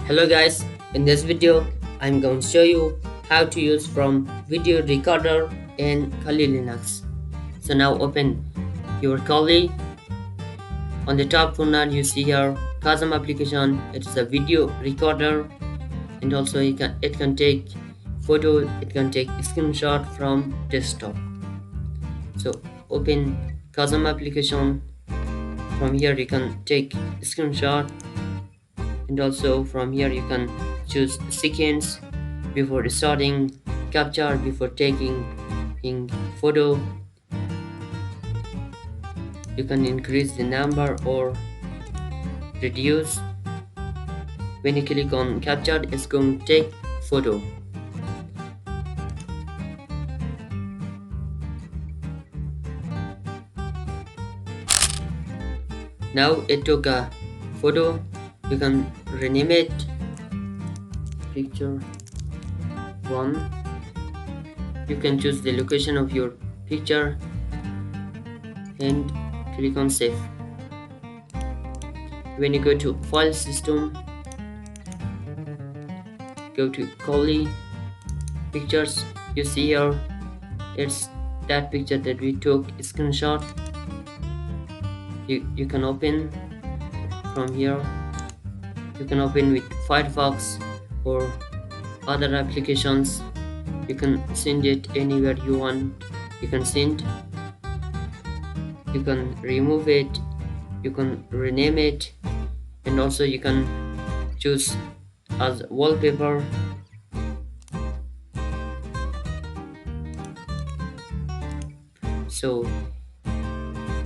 Hello guys, in this video I'm going to show you how to use from video recorder in Kali Linux. So now open your Kali. On the top corner you see here Kazam application. It is a video recorder and also it can take photo, it can take screenshot from desktop. So open Kazam application. From here you can take screenshot and also from here you can choose sequence before starting capture, before taking in photo. You can increase the number or reduce. When you click on capture, it's going to take photo. Now it took a photo. You can rename it picture 1. You can choose the location of your picture and click on save. When you go to file system, go to Kali pictures. You see here it's that picture that we took a screenshot. You can open from here. You can open with Firefox or other applications. You can send it anywhere you want. You can send, you can remove it, you can rename it, and also you can choose as wallpaper. So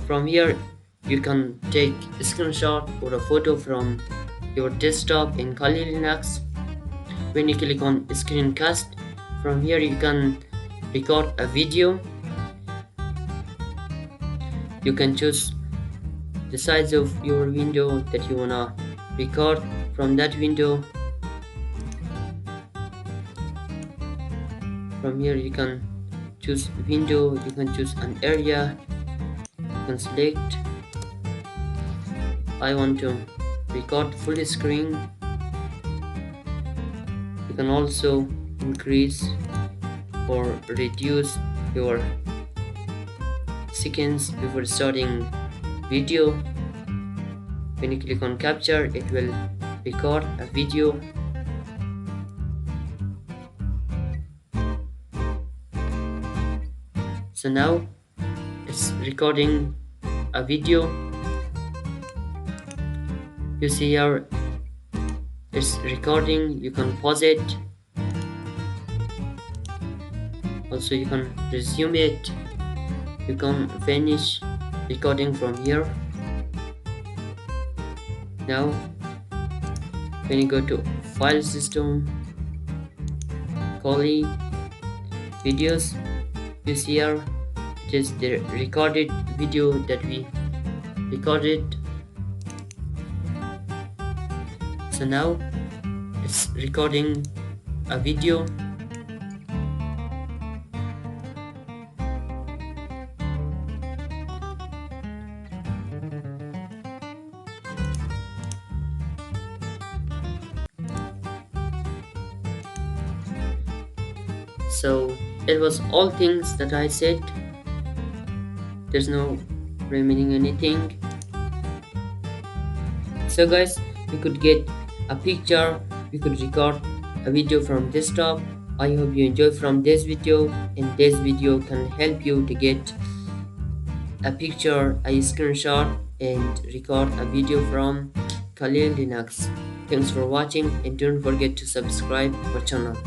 from here you can take a screenshot or a photo from your desktop in Kali Linux. When you click on screencast, from here you can record a video. You can choose the size of your window that you wanna record from that window. From here you can choose window, you can choose an area, you can select I want to record full screen. You can also increase or reduce your seconds before starting video. When you click on capture, it will record a video. So now it's recording a video. You see here it's recording. You can pause it. Also you can resume it. You can finish recording from here. Now when you go to file system, Kali videos, you see here it is the recorded video that we recorded. So now it's recording a video. So it was all things that I said. There's no remaining anything. So guys, we could get a picture, we could record a video from desktop. I hope you enjoy from this video, and this video can help you to get a picture, a screenshot, and record a video from Kali Linux. Thanks for watching, and don't forget to subscribe our channel.